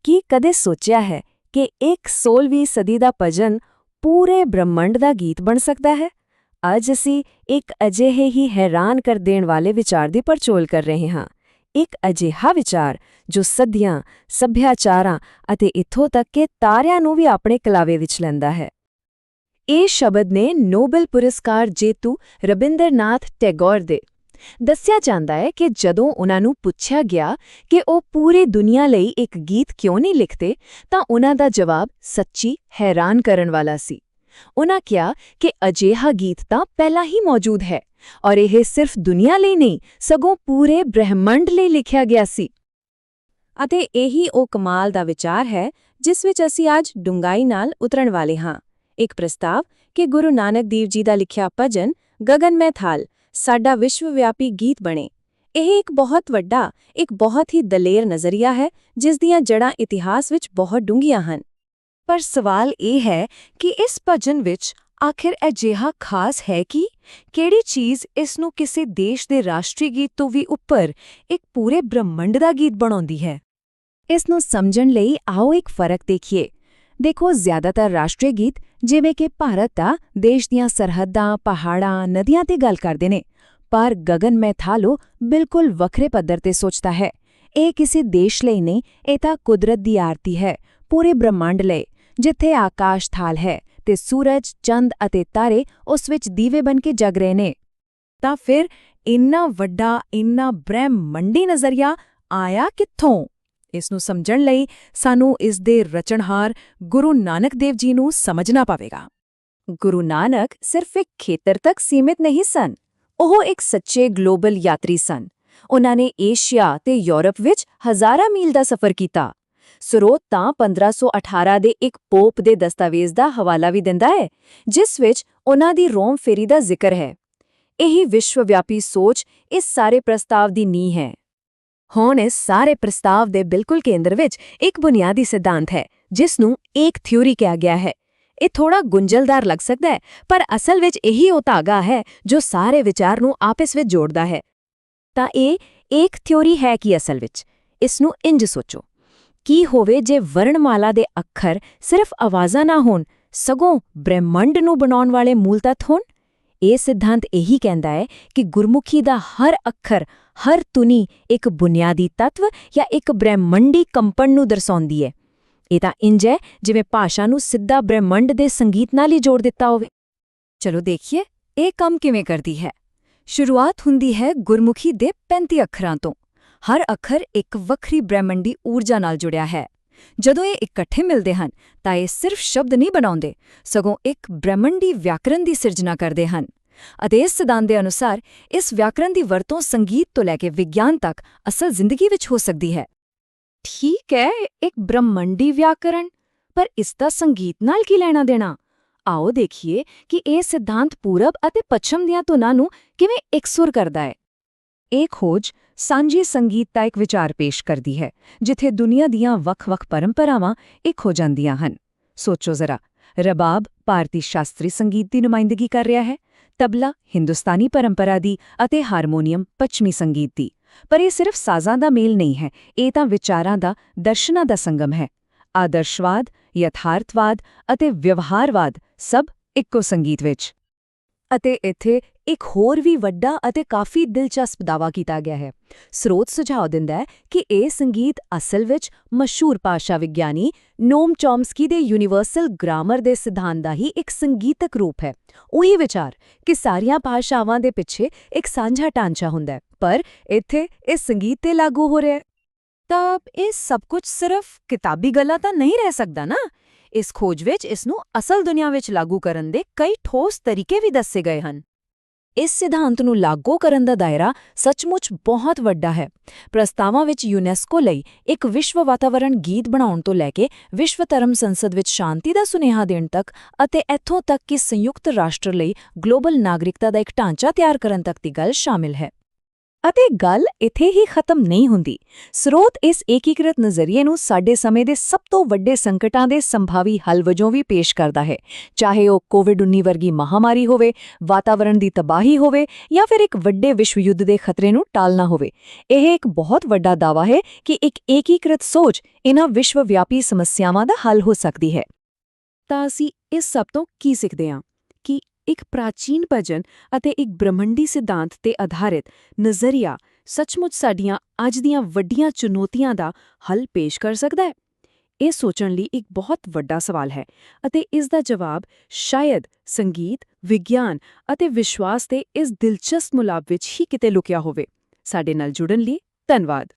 ਕੀ ਕਦੇ ਸੋਚਿਆ ਹੈ ਕਿ ਇੱਕ 16ਵੀਂ ਸਦੀ ਦਾ ਭਜਨ ਪੂਰੇ ਬ੍ਰਹਿਮੰਡ ਦਾ ਗੀਤ ਬਣ ਸਕਦਾ ਹੈ? ਅੱਜ ਅਸੀਂ ਇੱਕ ਅਜਿਹੇ ਹੀ ਹੈਰਾਨ ਕਰ ਦੇਣ ਵਾਲੇ ਵਿਚਾਰ ਦੀ ਪੜਚੋਲ ਕਰ ਰਹੇ ਹਾਂ। ਇੱਕ ਅਜਿਹਾ ਵਿਚਾਰ ਜੋ ਸਦੀਆਂ, ਸੱਭਿਆਚਾਰਾਂ ਅਤੇ ਇੱਥੋਂ ਤੱਕ ਕਿ ਤਾਰਿਆਂ ਨੂੰ ਵੀ ਆਪਣੇ ਕਲਾਵੇ ਵਿੱਚ ਲੈਂਦਾ ਹੈ। ਇਹ ਸ਼ਬਦ ਨੇ ਨੋਬਲ ਪੁਰਸਕਾਰ ਜੇਤੂ ਰਬਿੰਦਰਨਾਥ ਟੈਗੋਰ ਦੇ। ਦੱਸਿਆ ਜਾਂਦਾ ਹੈ ਕਿ ਜਦੋਂ ਉਨ੍ਹਾਂ ਨੂੰ ਪੁੱਛਿਆ ਗਿਆ ਕਿ ਉਹ ਪੂਰੀ ਦੁਨੀਆ ਲਈ ਇੱਕ ਗੀਤ ਕਿਉਂ ਨਹੀਂ ਲਿਖਦੇ, ਤਾਂ ਉਨ੍ਹਾਂ ਦਾ ਜਵਾਬ ਸੱਚੀ ਹੈਰਾਨ ਕਰਨ ਵਾਲਾ ਸੀ। ਉਨ੍ਹਾਂ ਕਿਹਾ ਕਿ ਅਜਿਹਾ ਗੀਤ ਤਾਂ ਪਹਿਲਾਂ ਹੀ ਮੌਜੂਦ ਹੈ ਔਰ ਇਹ ਸਿਰਫ ਦੁਨੀਆ ਲਈ ਨਹੀਂ, ਸਗੋਂ ਪੂਰੇ ਬ੍ਰਹਿਮੰਡ ਲਈ ਲਿਖਿਆ ਗਿਆ ਸੀ। ਅਤੇ ਇਹੀ ਉਹ ਕਮਾਲ ਦਾ ਵਿਚਾਰ ਹੈ ਜਿਸ ਵਿੱਚ ਅਸੀਂ ਅੱਜ ਡੂੰਘਾਈ ਨਾਲ ਉਤਰਨ ਵਾਲੇ ਹਾਂ। ਇੱਕ ਪ੍ਰਸਤਾਵ ਕਿ ਗੁਰੂ ਨਾਨਕ ਦੇਵ ਜੀ ਦਾ ਲਿਖਿਆ ਭਜਨ ਗगन में थाल ਸਾਡਾ ਵਿਸ਼ਵਵਿਆਪੀ ਗੀਤ ਬਣੇ। ਇਹ ਇੱਕ ਬਹੁਤ ਵੱਡਾ, ਇੱਕ ਬਹੁਤ ਹੀ ਦਲੇਰ ਨਜ਼ਰੀਆ ਹੈ ਜਿਸ ਦੀਆਂ ਜੜ੍ਹਾਂ ਇਤਿਹਾਸ ਵਿੱਚ ਬਹੁਤ ਡੂੰਘੀਆਂ ਹਨ। ਪਰ ਸਵਾਲ ਇਹ ਹੈ ਕਿ ਇਸ ਭਜਨ ਵਿੱਚ ਆਖਿਰ ਅਜਿਹਾ ਖਾਸ ਹੈ ਕਿ ਕਿਹੜੀ ਚੀਜ਼ ਇਸ ਨੂੰ ਕਿਸੇ ਦੇਸ਼ ਦੇ ਰਾਸ਼ਟਰੀ ਗੀਤ ਤੋਂ ਵੀ ਉੱਪਰ ਇੱਕ ਪੂਰੇ ਬ੍ਰਹਿਮੰਡ ਦਾ ਗੀਤ ਬਣਾਉਂਦੀ ਹੈ? ਇਸ ਨੂੰ ਸਮਝਣ ਲਈ ਆਓ ਇੱਕ ਫਰਕ ਦੇਖੀਏ। ਦੇਖੋ, ਜ਼ਿਆਦਾਤਰ ਰਾਸ਼ਟਰੀ ਗੀਤ ਜਿਵੇਂ ਕਿ ਭਾਰਤ ਦਾ ਦੇਸ਼ ਦੀਆਂ ਸਰਹੱਦਾਂ, ਪਹਾੜਾਂ, ਨਦੀਆਂ ਤੇ ਗੱਲ ਕਰਦੇ ਨੇ, ਪਰ ਗगन में थाल ਬਿਲਕੁਲ ਵੱਖਰੇ ਪੱਧਰ ਤੇ ਸੋਚਦਾ ਹੈ। ਇਹ ਕਿਸੇ ਦੇਸ਼ ਲਈ ਨਹੀਂ, ਇਹ ਤਾਂ ਕੁਦਰਤ ਦੀ ਆਰਤੀ ਹੈ, ਪੂਰੇ ਬ੍ਰਹਿਮੰਡ ਲਈ, ਜਿੱਥੇ ਆਕਾਸ਼ ਥਾਲ ਹੈ ਤੇ ਸੂਰਜ, ਚੰਦ ਅਤੇ ਤਾਰੇ ਉਸ ਵਿੱਚ ਦੀਵੇ ਬਣ ਕੇ ਜਗ ਰਹੇ ਨੇ। ਤਾਂ ਫਿਰ ਇੰਨਾ ਵੱਡਾ, ਇੰਨਾ ਬ੍ਰਹਿਮੰਡੀ ਨਜ਼ਰੀਆ ਆਇਆ ਕਿੱਥੋਂ? ਇਸ ਨੂੰ ਸਮਝਣ ਲਈ ਸਾਨੂੰ ਇਸ ਦੇ ਰਚਨਹਾਰ ਗੁਰੂ ਨਾਨਕ ਦੇਵ ਜੀ ਨੂੰ ਸਮਝਣਾ ਪਵੇਗਾ। ਗੁਰੂ ਨਾਨਕ ਸਿਰਫ ਇੱਕ ਖੇਤਰ ਤੱਕ ਸੀਮਿਤ ਨਹੀਂ ਸਨ, ਉਹ ਇੱਕ ਸੱਚੇ ਗਲੋਬਲ ਯਾਤਰੀ ਸਨ। ਉਨ੍ਹਾਂ ਨੇ ਏਸ਼ੀਆ ਤੇ ਯੂਰਪ ਵਿੱਚ ਹਜ਼ਾਰਾਂ ਮੀਲ ਦਾ ਸਫ਼ਰ ਕੀਤਾ। ਸਰੋਤ ਤਾਂ 1518 ਦੇ ਇੱਕ ਪੋਪ ਦੇ ਦਸਤਾਵੇਜ਼ ਦਾ ਹਵਾਲਾ ਵੀ ਦਿੰਦਾ ਹੈ, ਜਿਸ ਵਿੱਚ ਉਨ੍ਹਾਂ ਦੀ ਰੋਮ ਫੇਰੀ ਦਾ ਜ਼ਿਕਰ ਹੈ। ਇਹੀ ਵਿਸ਼ਵਵਿਆਪੀ ਸੋਚ ਇਸ ਸਾਰੇ ਪ੍ਰਸਤਾਵ ਦੀ ਨੀਂਹ ਹੈ। ਹੁਣ ਇਸ ਸਾਰੇ ਪ੍ਰਸਤਾਵ ਦੇ ਬਿਲਕੁਲ ਕੇਂਦਰ ਵਿੱਚ ਇੱਕ ਬੁਨਿਆਦੀ ਸਿਧਾਂਤ ਹੈ ਜਿਸ ਨੂੰ ਏਕ ਥਿਊਰੀ ਕਿਹਾ ਗਿਆ ਹੈ। ਇਹ ਥੋੜਾ ਗੁੰਝਲਦਾਰ ਲੱਗ ਸਕਦਾ ਹੈ, ਪਰ ਅਸਲ ਵਿੱਚ ਇਹੀ ਉਹ ਧਾਗਾ ਹੈ ਜੋ ਸਾਰੇ ਵਿਚਾਰ ਨੂੰ ਆਪਸ ਵਿੱਚ ਜੋੜਦਾ ਹੈ। ਤਾਂ ਇਹ ਏਕ ਥਿਊਰੀ ਹੈ ਕਿ ਅਸਲ ਵਿੱਚ ਇਸ ਨੂੰ ਇੰਜ ਸੋਚੋ, ਕੀ ਹੋਵੇ ਜੇ ਵਰਣਮਾਲਾ ਦੇ ਅੱਖਰ ਸਿਰਫ ਆਵਾਜ਼ਾਂ ਨਾ ਹੋਣ, ਸਗੋਂ ਬ੍ਰਹਿਮੰਡ ਨੂੰ ਬਣਾਉਣ ਵਾਲੇ ਮੂਲ ਤੱਤ ਹੋਣ? ਇਹ ਸਿਧਾਂਤ ਇਹੀ ਕਹਿੰਦਾ ਹੈ ਕਿ ਗੁਰਮੁਖੀ ਦਾ ਹਰ ਅੱਖਰ, ਹਰ ਧੁਨੀ ਇੱਕ ਬੁਨਿਆਦੀ ਤੱਤਵ ਜਾਂ ਇੱਕ ਬ੍ਰਹਿਮੰਡੀ ਕੰਪਨ ਨੂੰ ਦਰਸਾਉਂਦੀ ਹੈ। ਇਹ ਤਾਂ ਇੰਜ ਹੈ ਜਿਵੇਂ ਭਾਸ਼ਾ ਨੂੰ ਸਿੱਧਾ ਬ੍ਰਹਿਮੰਡ ਦੇ ਸੰਗੀਤ ਨਾਲ ਹੀ ਜੋੜ ਦਿੱਤਾ ਹੋਵੇ। ਚਲੋ ਦੇਖੀਏ ਇਹ ਕੰਮ ਕਿਵੇਂ ਕਰਦੀ ਹੈ। ਸ਼ੁਰੂਆਤ ਹੁੰਦੀ ਹੈ ਗੁਰਮੁਖੀ ਦੇ 35 ਅੱਖਰਾਂ ਤੋਂ। ਹਰ ਅੱਖਰ ਇੱਕ ਵੱਖਰੀ ਬ੍ਰਹਿਮੰਡੀ ਊਰਜਾ ਨਾਲ ਜੁੜਿਆ ਹੈ। ਜਦੋਂ ਇਹ ਇਕੱਠੇ ਮਿਲਦੇ ਹਨ ਤਾਂ ਇਹ ਸਿਰਫ ਸ਼ਬਦ ਨਹੀਂ ਬਣਾਉਂਦੇ, ਸਗੋਂ ਇੱਕ ਬ੍ਰਹਿਮੰਡੀ ਵਿਆਕਰਣ ਦੀ ਸਿਰਜਣਾ ਕਰਦੇ ਹਨ। ਅਤੇ ਇਸ ਸਿਧਾਂਤ ਦੇ ਅਨੁਸਾਰ ਇਸ ਵਿਆਕਰਣ ਦੀ ਵਰਤੋਂ ਸੰਗੀਤ ਤੋਂ ਲੈ ਕੇ ਵਿਗਿਆਨ ਤੱਕ ਅਸਲ ਜ਼ਿੰਦਗੀ ਵਿੱਚ ਹੋ ਸਕਦੀ ਹੈ। ਠੀਕ ਹੈ, ਇੱਕ ਬ੍ਰਹਿਮੰਡੀ ਵਿਆਕਰਣ, ਪਰ ਇਸ ਦਾ ਸੰਗੀਤ ਨਾਲ ਕੀ ਲੈਣਾ ਦੇਣਾ? ਆਓ ਦੇਖੀਏ ਕਿ ਇਹ ਸਿਧਾਂਤ ਪੂਰਬ ਅਤੇ ਪੱਛਮ ਦੀਆਂ ਧੁਨਾਂ ਨੂੰ ਕਿਵੇਂ ਇਕਸੁਰ ਕਰਦਾ ਹੈ। ਇਹ ਖੋਜ ਸਾਂਝੀ ਸੰਗੀਤ ਦਾ ਇੱਕ ਵਿਚਾਰ ਪੇਸ਼ ਕਰਦੀ ਹੈ, ਜਿੱਥੇ ਦੁਨੀਆ ਦੀਆਂ ਵੱਖ-ਵੱਖ ਪਰੰਪਰਾਵਾਂ ਇੱਕ ਹੋ ਜਾਂਦੀਆਂ ਹਨ। ਸੋਚੋ ਜ਼ਰਾ, ਰਬਾਬ ਭਾਰਤੀ ਸ਼ਾਸਤਰੀ ਸੰਗੀਤ ਦੀ ਨੁਮਾਇੰਦਗੀ ਕਰ ਰਿਹਾ ਹੈ, ਤਬਲਾ ਹਿੰਦੁਸਤਾਨੀ ਪਰੰਪਰਾ ਦੀ ਅਤੇ ਹਾਰਮੋਨੀਅਮ ਪੱਛਮੀ ਸੰਗੀਤ ਦੀ। ਪਰ ਇਹ ਸਿਰਫ ਸਾਜ਼ਾਂ ਦਾ ਮੇਲ ਨਹੀਂ ਹੈ, ਇਹ ਤਾਂ ਵਿਚਾਰਾਂ ਦਾ, ਦਰਸ਼ਨਾਂ ਦਾ ਸੰਗਮ ਹੈ। ਆਦਰਸ਼ਵਾਦ, ਯਥਾਰਥਵਾਦ ਅਤੇ ਵਿਵਹਾਰਵਾਦ ਸਭ ਇੱਕੋ ਸੰਗੀਤ ਵਿੱਚ। ਅਤੇ ਇੱਥੇ ਇੱਕ ਹੋਰ ਵੀ ਵੱਡਾ ਅਤੇ ਕਾਫੀ ਦਿਲਚਸਪ ਦਾਅਵਾ ਕੀਤਾ ਗਿਆ ਹੈ। ਸਰੋਤ ਸੁਝਾਅ ਦਿੰਦਾ ਹੈ ਕਿ ਇਹ ਸੰਗੀਤ ਅਸਲ ਵਿੱਚ ਮਸ਼ਹੂਰ ਭਾਸ਼ਾ ਵਿਗਿਆਨੀ ਨੋਮ ਚੌਮਸਕੀ ਦੇ ਯੂਨੀਵਰਸਲ ਗ੍ਰਾਮਰ ਦੇ ਸਿਧਾਂਤ ਦਾ ਹੀ ਇੱਕ ਸੰਗੀਤਕ ਰੂਪ ਹੈ। ਉਹੀ ਵਿਚਾਰ ਕਿ ਸਾਰੀਆਂ ਭਾਸ਼ਾਵਾਂ ਦੇ ਪਿੱਛੇ ਇੱਕ ਸਾਂਝਾ ਢਾਂਚਾ ਹੁੰਦਾ ਹੈ, ਪਰ ਇੱਥੇ ਇਹ ਸੰਗੀਤ ਤੇ ਲਾਗੂ ਹੋ ਰਿਹਾ ਹੈ। ਤਾਂ ਇਹ ਸਭ ਕੁਝ ਸਿਰਫ ਕਿਤਾਬੀ ਗੱਲਾਂ ਤਾਂ ਨਹੀਂ ਰਹਿ ਸਕਦਾ ਨਾ। ਇਸ ਖੋਜ ਵਿੱਚ ਇਸ ਨੂੰ ਅਸਲ ਦੁਨੀਆ ਵਿੱਚ ਲਾਗੂ ਕਰਨ ਦੇ ਕਈ ਠੋਸ ਤਰੀਕੇ ਵੀ ਦੱਸੇ ਗਏ ਹਨ। ਇਸ ਸਿਧਾਂਤ ਨੂੰ ਲਾਗੂ ਕਰਨ ਦਾ ਦਾਇਰਾ ਸੱਚਮੁੱਚ ਬਹੁਤ ਵੱਡਾ ਹੈ। ਪ੍ਰਸਤਾਵਾਂ ਵਿੱਚ ਯੂਨੈਸਕੋ ਲਈ ਇੱਕ ਵਿਸ਼ਵ ਵਾਤਾਵਰਣ ਗੀਤ ਬਣਾਉਣ ਤੋਂ ਲੈ ਕੇ ਵਿਸ਼ਵ ਧਰਮ ਸੰਸਦ ਵਿੱਚ ਸ਼ਾਂਤੀ ਦਾ ਸੁਨੇਹਾ ਦੇਣ ਤੱਕ, ਅਤੇ ਇੱਥੋਂ ਤੱਕ ਕਿ ਸੰਯੁਕਤ ਰਾਸ਼ਟਰ ਲਈ ਗਲੋਬਲ ਨਾਗਰਿਕਤਾ ਦਾ ਇੱਕ ਢਾਂਚਾ ਤਿਆਰ ਕਰਨ ਤੱਕ ਦੀ ਗੱਲ ਸ਼ਾਮਿਲ ਹੈ। ਅਤੇ ਗੱਲ ਇੱਥੇ ਹੀ ਖਤਮ ਨਹੀਂ ਹੁੰਦੀ। ਸਰੋਤ ਇਸ ਏਕੀਕ੍ਰਿਤ ਨਜ਼ਰੀਏ ਨੂੰ ਸਾਡੇ ਸਮੇਂ ਦੇ ਸਭ ਤੋਂ ਵੱਡੇ ਸੰਕਟਾਂ ਦੇ ਸੰਭਾਵੀ ਹੱਲ ਵਜੋਂ ਵੀ ਪੇਸ਼ ਕਰਦਾ ਹੈ, ਚਾਹੇ ਉਹ ਕੋਵਿਡ-19 ਵਰਗੀ ਮਹਾਮਾਰੀ ਹੋਵੇ, ਵਾਤਾਵਰਣ ਦੀ ਤਬਾਹੀ ਹੋਵੇ ਜਾਂ ਫਿਰ ਇੱਕ ਵੱਡੇ ਵਿਸ਼ਵ ਯੁੱਧ ਦੇ ਖਤਰੇ ਨੂੰ ਟਾਲਣਾ ਹੋਵੇ। ਇਹ ਇੱਕ ਬਹੁਤ ਵੱਡਾ ਦਾਅਵਾ ਹੈ ਕਿ ਇੱਕ ਏਕੀਕ੍ਰਿਤ ਸੋਚ ਇਹਨਾਂ ਵਿਸ਼ਵ-ਵਿਆਪੀ ਸਮੱਸਿਆਵਾਂ ਦਾ ਹੱਲ ਹੋ ਸਕਦੀ ਹੈ। ਤਾਂ ਅਸੀਂ ਇਸ ਸਭ ਤੋਂ ਕੀ ਸਿੱਖਦੇ ਹਾਂ ਕਿ ਇੱਕ ਪ੍ਰਾਚੀਨ ਭਜਨ ਅਤੇ ਇੱਕ ਬ੍ਰਹਮੰਡੀ ਸਿਧਾਂਤ ਤੇ ਆਧਾਰਿਤ ਨਜ਼ਰੀਆ ਸੱਚਮੁੱਚ ਸਾਡੀਆਂ ਅੱਜ ਦੀਆਂ ਵੱਡੀਆਂ ਚੁਣੌਤੀਆਂ ਦਾ ਹੱਲ ਪੇਸ਼ ਕਰ ਸਕਦਾ ਹੈ। ਇਹ ਸੋਚਣ ਲਈ ਇੱਕ ਬਹੁਤ ਵੱਡਾ ਸਵਾਲ ਹੈ ਅਤੇ ਇਸ ਦਾ ਜਵਾਬ ਸ਼ਾਇਦ ਸੰਗੀਤ, ਵਿਗਿਆਨ ਅਤੇ ਵਿਸ਼ਵਾਸ ਦੇ ਇਸ ਦਿਲਚਸਪ ਮਿਲਾਪ ਵਿੱਚ ਹੀ ਕਿਤੇ ਲੁਕਿਆ ਹੋਵੇ। ਸਾਡੇ ਨਾਲ ਜੁੜਨ ਲਈ ਧੰਨਵਾਦ।